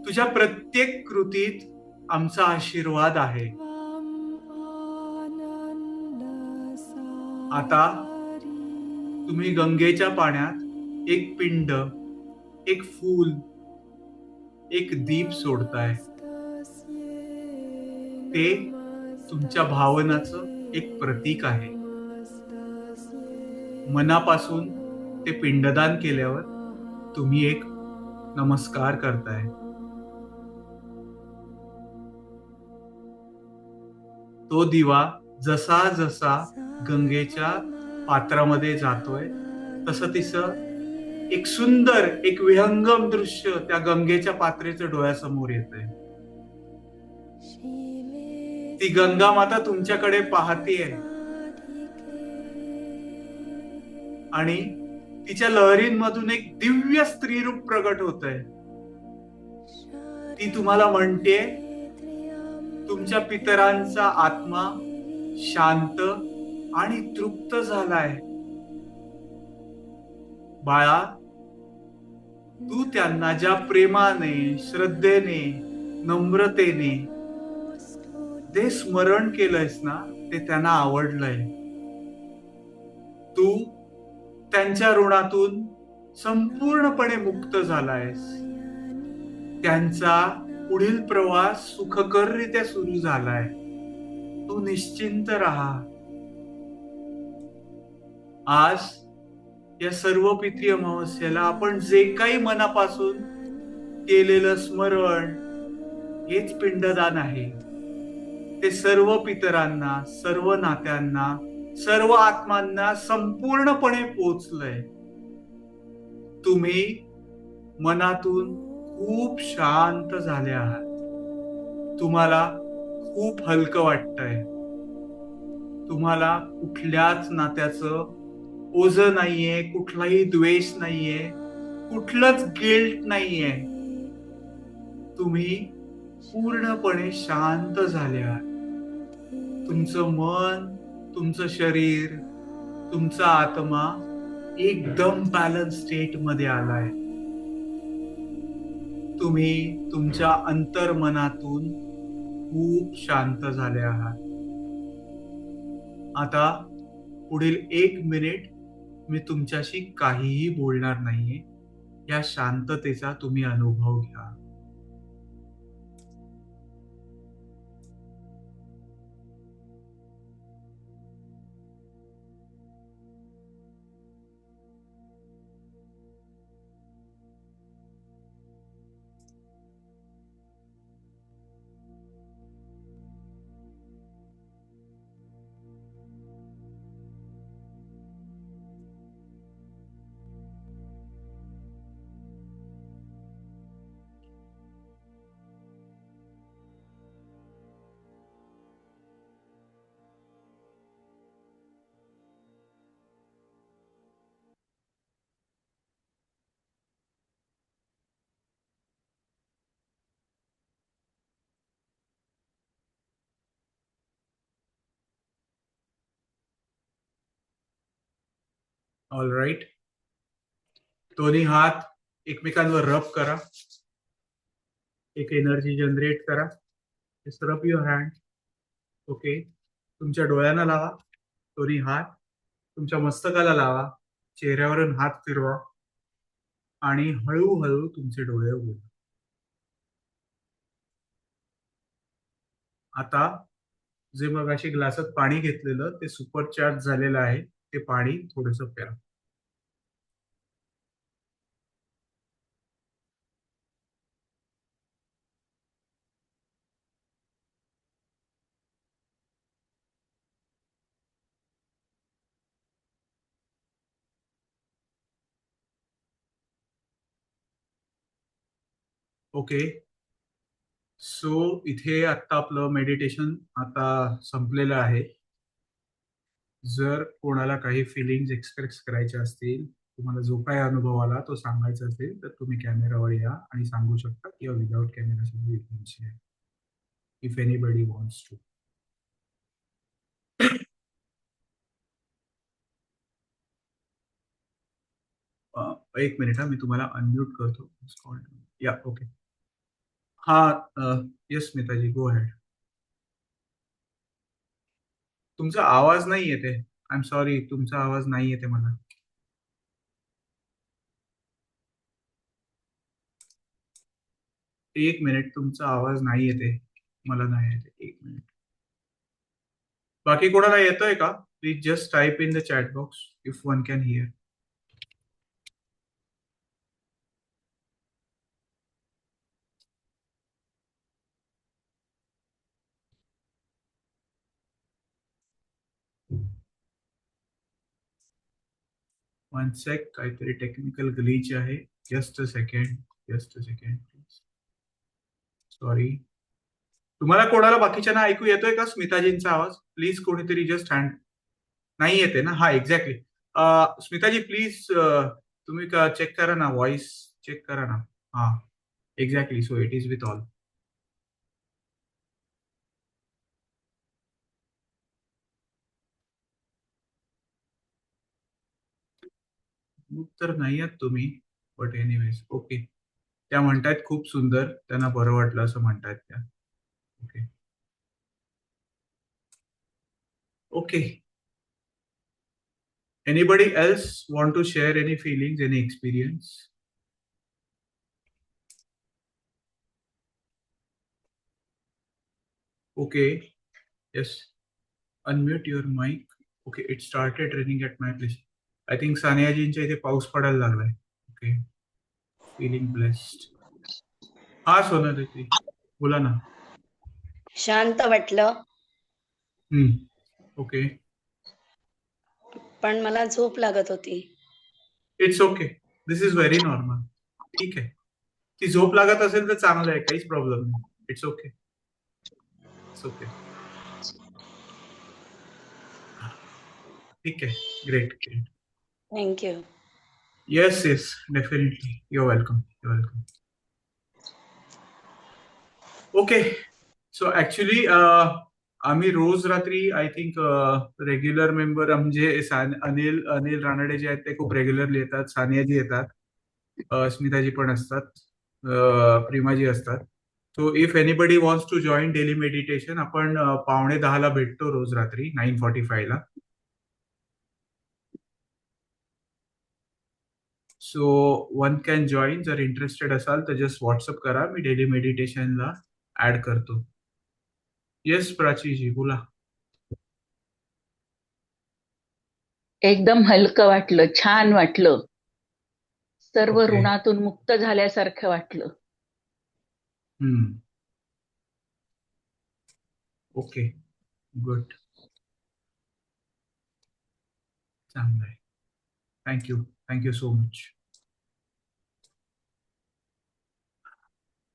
तुझ्या प्रत्येक कृतीत आमचा आशीर्वाद आहे. आता तुम्ही गंगेच्या पाण्यात एक पिंड, एक फूल, एक दीप सोडताय. ते तुमच्या भावनाचं एक प्रतीक आहे. मनापासून ते पिंडदान केल्यावर तुम्ही एक नमस्कार करताय. तो दिवा जसा जसा गंगेच्या पात्रामध्ये जातोय तसं तिसं एक सुंदर एक विहंगम दृश्य त्या गंगेच्या पात्रेच्या डोळ्यासमोर येतंय. ती गंगा माता तुमच्याकडे पाहतीये आणि तिच्या लहरींमधून एक दिव्य स्त्रीरूप प्रगट होतंय. ती तुम्हाला म्हणते तुमच्या पितरांचा आत्मा शांत आणि तृप्त झालाय. बाळा, तू त्यांना ज्या प्रेमाने, श्रद्धेने, नम्रतेने ते स्मरण केलंयस ना, ते त्यांना आवडलंय. तू त्यांच्या ऋणातून संपूर्णपणे मुक्त झालायस. त्यांचा पुढील प्रवास सुखकररित्या सुरू झालाय. तू निश्चिंत राहा. आज या सर्व पितृ अमावस्येला आपण जे काही मनापासून केलेलं स्मरण हेच पिंडदान आहे. ते सर्व पितरांना, सर्व नात्यांना, सर्व आत्मांना संपूर्णपणे पोचलंय. तुम्ही मनातून खूप शांत झाले आहात. तुम्हाला खूप हलकं वाटतंय. तुम्हाला कुठल्याच नात्याचं ओझं नाहीये, कुठलाही द्वेष नाहीये, कुठलंच गिल्ट नाहीये. तुम्ही पूर्णपणे शांत झाले आहात. तुमचं मन, तुमचं शरीर, तुमचा आत्मा एकदम बॅलन्स स्टेट मध्ये आलाय. तुम्ही तुमच्या अंतर्मनातून खूप शांत झाले आहात. आता पुढील 1 मिनिट मी तुमच्याशी काहीही बोलणार नाहीये. या शांततेचा तुम्ही अनुभव घ्या. All right. दोन्ही हात एकमेकांवर रब करा. एक एनर्जी जनरेट करा. रब युअर हँड. ओके. तुमच्या डोळ्यांना लावा. दोन्ही हात तुमच्या मस्तकाला लावा. चेहऱ्यावरून हात फिरवा आणि हळूहळू तुमचे डोळे उघडा. आता जे मगाशी ग्लासात पाणी घेतलेलं ते सुपरचार्ज झालेलं आहे. ते पाणी थोडंसं प्या. ओके. सो इथे आता आपलं मेडिटेशन आता संपलेलं आहे. जर कोणाला काही फिलिंग्स एक्सप्रेस करायचे असतील, तुम्हाला जो काय अनुभव आला तो सांगायचा असेल तर तुम्ही कॅमेरावर या आणि सांगू शकता किंवा विदाउट कॅमेरा सुद्धा you can share if anybody wants to. एक मिनिट हा, मी तुम्हाला अनम्यूट करतो. या ओके. हा येस स्मिताजी, गो अहेड. तुमचा आवाज नाही येते. आय एम सॉरी, तुमचा आवाज नाही येते मला. एक मिनिट, तुमचा आवाज नाही येते मला, नाही येते. एक मिनिट. बाकी कोणाला येतोय का? Please just type in the chat box if one can hear. One sec, काहीतरी टेक्निकल ग्लिच आहे. Just a second, just a second please. Sorry. तुम्हाला कोणाला बाकीच्यांना ऐकू येतोय का स्मिताजींचा आवाज? प्लीज कोणीतरी जस्ट हँड. नाही येते ना? हा, एक्झॅक्टली. स्मिताजी प्लीज तुम्ही चेक करा ना, व्हॉइस चेक करा ना. हा, exactly. So it is with all. तर नाही आहात तुम्ही, बट एनिवेज ओके. त्या म्हणतायत खूप सुंदर, त्यांना बरं वाटलं असं म्हणतायत त्या. Okay okay. Anybody else want to share any feelings, any experience? Okay, yes. Unmute your mic. Okay, it started raining at my place. I think सानियाजींच्या इथे पाऊस पडायला लागलाय. Okay, feeling blessed. हा सोनाली, बोला ना. शांत वाटलं, ओके, पण मला झोप लागत होती. It's okay. This is very normal. ठीक आहे. ती झोप लागत असेल तर चांगलं आहे, काहीच प्रॉब्लेम नाही. It's okay, it's okay. ठीक आहे. Great great. Thank you. Yes yes, definitely. Your welcome, your welcome. Okay. So actually आम्ही रोज रात्री आय थिंक रेग्युलर मेंबर म्हणजे अनिल अनिल रानडे जे आहेत ते खूप रेग्युलरली येतात. सानियाजी येतात, स्मिताजी पण असतात, प्रिमाजी असतात. So if anybody wants to join daily meditation, आपण 9:45 भेटतो रोज रात्री 9:45 ला. So one can join. जर इंटरेस्टेड असाल तर जस्ट व्हॉट्सअप करा, मी डेली मेडिटेशनला ऍड करतो. येस प्राचीजी, बोला. एकदम हलकं वाटलं, छान वाटलं. सर्व ओके. ऋणातून मुक्त झाल्यासारखं वाटलं. Okay, good. चांगलं आहे. Thank you, thank you so much.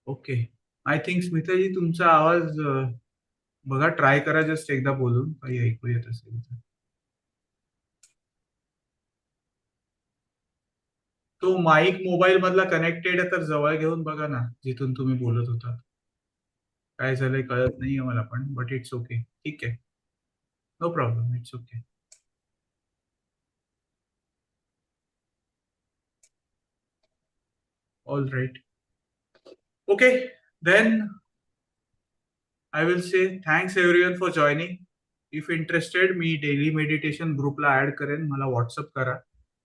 Okay. I think Smitaji तुमचा आवाज बघा, ट्राय करा जस्ट एकदा बोलून, काही ऐकू येत असेल तर. तो माईक मोबाईल मधला कनेक्टेड आहे तर जवळ घेऊन बघा ना, जिथून तुम्ही बोलत होता. काय झालंय कळत नाहीये मला पण, बट इट्स ओके. ठीक आहे, no problem, it's okay. All right. Okay, then I will say thanks everyone for joining. If interested, मी डेली मेडिटेशन ग्रुपला ऍड करेन, मला व्हॉट्सअप करा.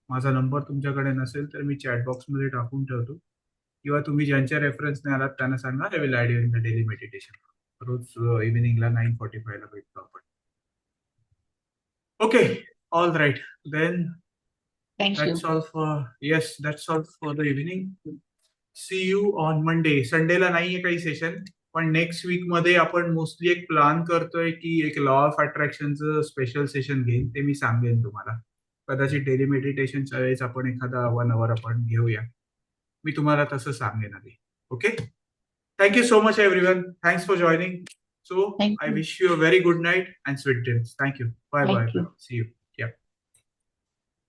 माझा नंबर तुमच्याकडे नसेल तर मी चॅट बॉक्समध्ये टाकून ठेवतो, किंवा तुम्ही ज्यांच्या रेफरन्सने आलात त्यांना सांगा, I will add you in the daily meditation. रोज इव्हिनिंगला 9:45 ला भेटतो आपण. Okay, all right. Then thank you. that's all for, yes, that's all for the evening. See you on Monday. संडेला नाहीये काही सेशन, पण नेक्स्ट वीक मध्ये आपण मोस्टली एक प्लान करतोय की एक लॉ ऑफ अट्रॅक्शनचं स्पेशल सेशन घेईन, ते मी सांगेन तुम्हाला. कदाचित डेली मेडिटेशनच्या वेळेस आपण एखादा 1 hour आपण घेऊया. मी तुम्हाला तसं सांगेन आधी. Okay, thank you so much everyone. Thanks for joining. So Thank I you. wish you a very good night and sweet dreams. Thank you. Bye Thank bye. you. See you. Yeah.